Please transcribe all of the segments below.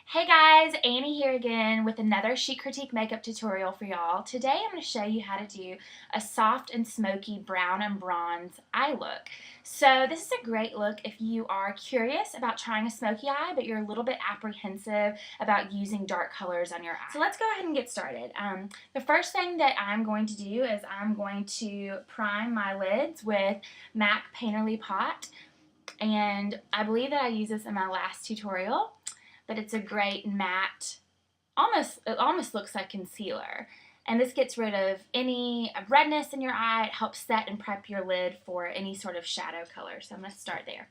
Hey guys, Annie here again with another Sheet Critique makeup tutorial for y'all. Today I'm going to show you how to do a soft and smoky brown and bronze eye look. So this is a great look if you are curious about trying a smoky eye but you're a little bit apprehensive about using dark colors on your eye. So let's go ahead and get started. The first thing that I'm going to do is I'm going to prime my lids with MAC Painterly Pot, and I believe that I used this in my last tutorial. But it's a great matte, it almost looks like concealer. And this gets rid of any redness in your eye. It helps set and prep your lid for any sort of shadow color. So I'm going to start there.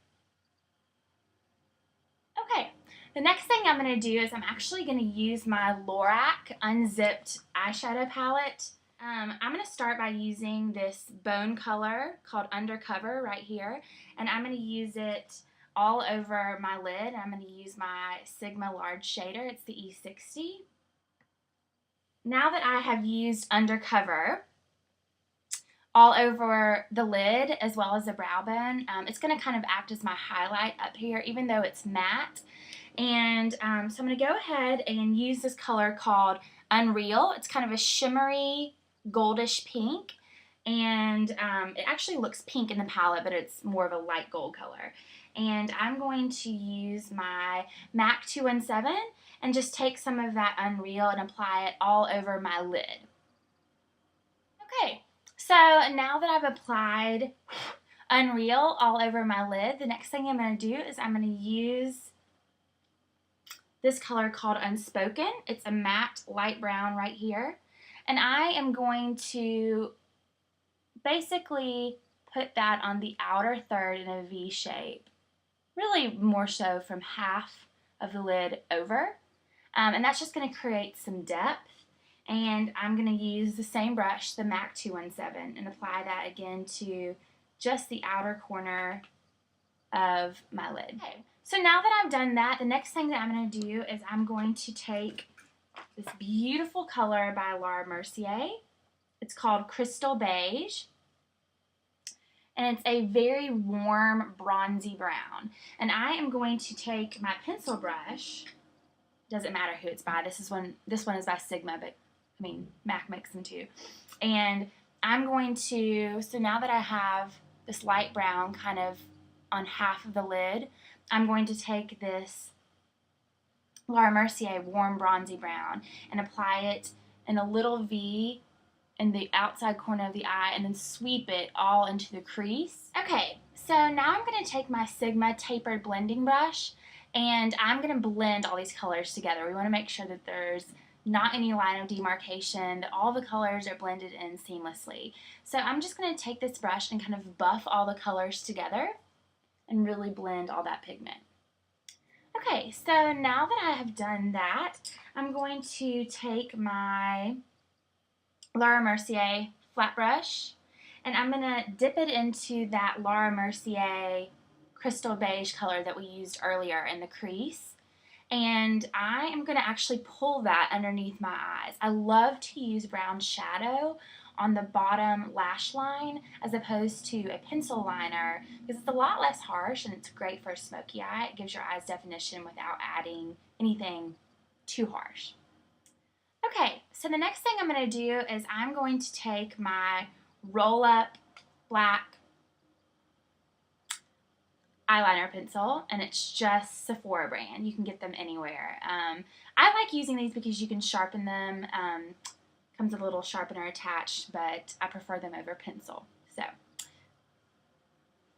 Okay, the next thing I'm going to do is I'm actually going to use my Lorac Unzipped eyeshadow palette. I'm going to start by using this bone color called Undercover right here. And I'm going to use it all over my lid. I'm going to use my Sigma large shader. It's the E60. Now that I have used Undercover all over the lid as well as the brow bone, it's going to kind of act as my highlight up here even though it's matte. And so I'm going to go ahead and use this color called Unreal. It's kind of a shimmery goldish pink, and it actually looks pink in the palette, but it's more of a light gold color. And I'm going to use my MAC 217 and just take some of that Unreal and apply it all over my lid. Okay, so now that I've applied Unreal all over my lid, the next thing I'm going to do is I'm going to use this color called Unspoken. It's a matte light brown right here. And I am going to basically put that on the outer third in a V shape. Really more so from half of the lid over. And that's just going to create some depth. And I'm going to use the same brush, the MAC 217, and apply that again to just the outer corner of my lid. Okay. So now that I've done that, the next thing that I'm going to do is I'm going to take this beautiful color by Laura Mercier. It's called Crystal Beige. And it's a very warm bronzy brown. And I am going to take my pencil brush. Doesn't matter who it's by. This one is by Sigma, but I mean MAC makes them too. And I'm going to, so now that I have this light brown kind of on half of the lid, I'm going to take this Laura Mercier warm bronzy brown and apply it in a little V in the outside corner of the eye and then sweep it all into the crease. Okay, so now I'm going to take my Sigma tapered blending brush and I'm going to blend all these colors together. We want to make sure that there's not any line of demarcation, that all the colors are blended in seamlessly. So I'm just going to take this brush and kind of buff all the colors together and really blend all that pigment. Okay, so now that I have done that, I'm going to take my Laura Mercier flat brush and I'm going to dip it into that Laura Mercier crystal beige color that we used earlier in the crease. And I am going to actually pull that underneath my eyes. I love to use brown shadow on the bottom lash line as opposed to a pencil liner because it's a lot less harsh and it's great for a smoky eye. It gives your eyes definition without adding anything too harsh. Okay, so the next thing I'm going to do is I'm going to take my roll-up black eyeliner pencil, and it's just Sephora brand. You can get them anywhere. I like using these because you can sharpen them. Comes with a little sharpener attached, but I prefer them over pencil. So,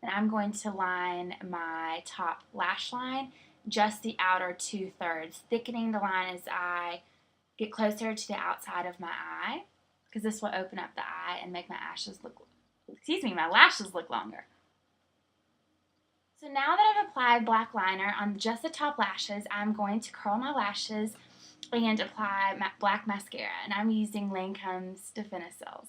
and I'm going to line my top lash line, just the outer 2/3, thickening the line as I get closer to the outside of my eye, because this will open up the eye and make my my lashes look longer. So now that I've applied black liner on just the top lashes, I'm going to curl my lashes and apply black mascara, and I'm using Lancome's Definicils.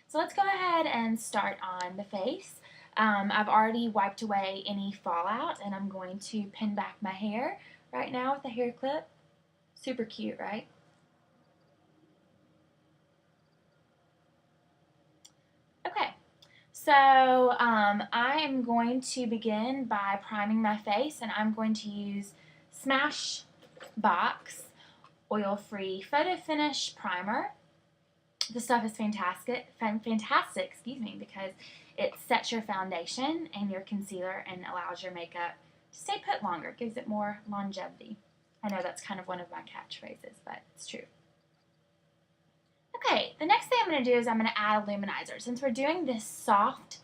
So let's go ahead and start on the face. I've already wiped away any fallout, and I'm going to pin back my hair right now with a hair clip. Super cute, right? Okay, so I am going to begin by priming my face, and I'm going to use Smash box oil-free photo finish primer. This stuff is fantastic, because it sets your foundation and your concealer and allows your makeup to stay put longer, gives it more longevity. I know that's kind of one of my catchphrases, but it's true. Okay, the next thing I'm going to do is I'm going to add a luminizer. Since we're doing this soft,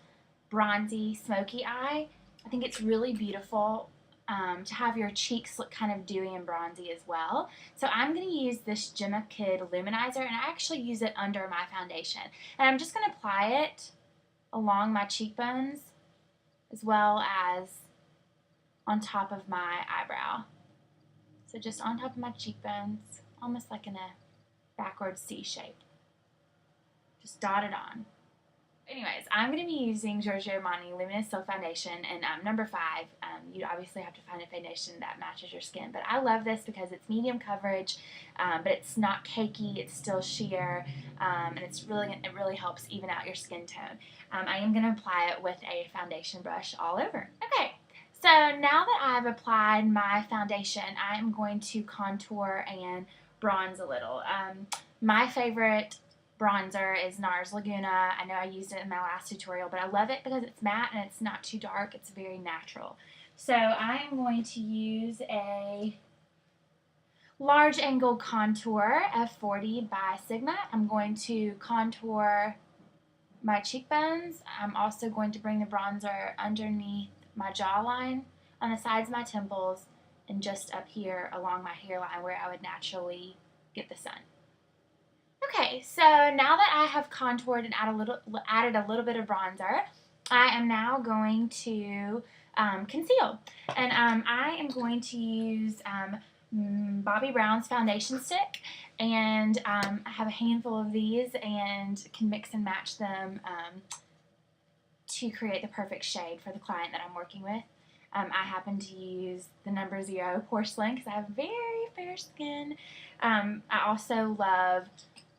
bronzy, smoky eye, I think it's really beautiful to have your cheeks look kind of dewy and bronzy as well. So I'm going to use this Gemma Kid luminizer, and I actually use it under my foundation. And I'm just going to apply it along my cheekbones as well as on top of my eyebrow. So just on top of my cheekbones, almost like in a backwards C shape. Just dot it on. Anyways, I'm going to be using Giorgio Armani Luminous Silk Foundation in number 5. You obviously have to find a foundation that matches your skin, but I love this because it's medium coverage, but it's not cakey, it's still sheer, and it really helps even out your skin tone. I am going to apply it with a foundation brush all over. Okay, so now that I've applied my foundation, I am going to contour and bronze a little. My favorite bronzer is NARS Laguna. I know I used it in my last tutorial, but I love it because it's matte and it's not too dark. It's very natural. So I am going to use a large angle contour F40 by Sigma. I'm going to contour my cheekbones. I'm also going to bring the bronzer underneath my jawline, on the sides of my temples, and just up here along my hairline where I would naturally get the sun. Okay, so now that I have contoured and added a little bit of bronzer, I am now going to conceal. And I am going to use Bobbi Brown's foundation stick, and I have a handful of these and can mix and match them to create the perfect shade for the client that I'm working with. I happen to use the number 0 porcelain because I have very fair skin. I also love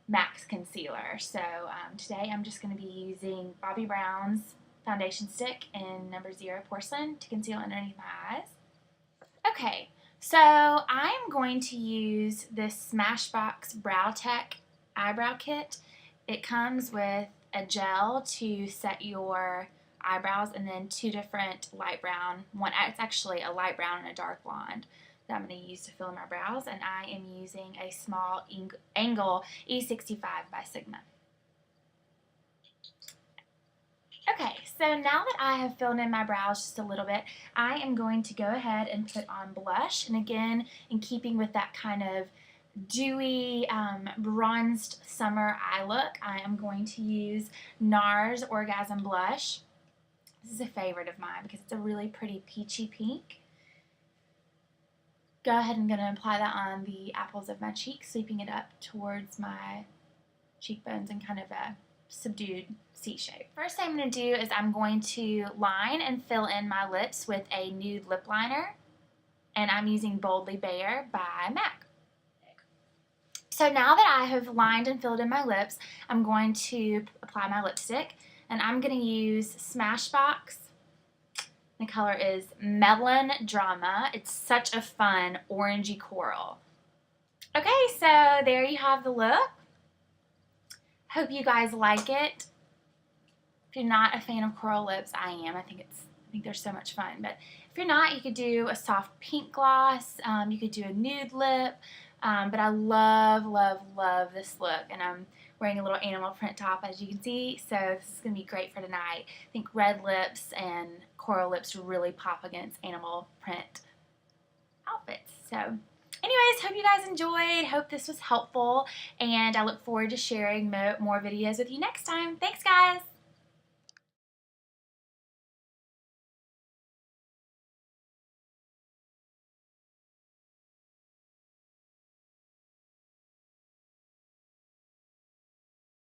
Max Concealer. So today I'm just going to be using Bobbi Brown's foundation stick in number 0 porcelain to conceal underneath my eyes. Okay, so I'm going to use this Smashbox Brow Tech eyebrow kit. It comes with a gel to set your eyebrows and then 2 different light brown. It's actually a light brown and a dark blonde that I'm going to use to fill in my brows, and I am using a small angle E65 by Sigma. Okay, so now that I have filled in my brows just a little bit, I am going to go ahead and put on blush, and again, in keeping with that kind of dewy, bronzed summer eye look, I am going to use NARS Orgasm Blush. This is a favorite of mine because it's a really pretty peachy pink. Go ahead and I'm going to apply that on the apples of my cheeks, sweeping it up towards my cheekbones in kind of a subdued C shape. First thing I'm going to do is I'm going to line and fill in my lips with a nude lip liner, and I'm using Boldly Bare by MAC. So now that I have lined and filled in my lips, I'm going to apply my lipstick, and I'm going to use Smashbox. The color is Melon Drama. It's such a fun orangey coral. Okay, so there you have the look. Hope you guys like it. If you're not a fan of coral lips, I am. I think they're so much fun. But if you're not, you could do a soft pink gloss. You could do a nude lip. But I love, love, love this look. And I'm wearing a little animal print top, as you can see. So this is going to be great for tonight. I think red lips and coral lips really pop against animal print outfits. So anyways, hope you guys enjoyed. Hope this was helpful. And I look forward to sharing more videos with you next time. Thanks, guys.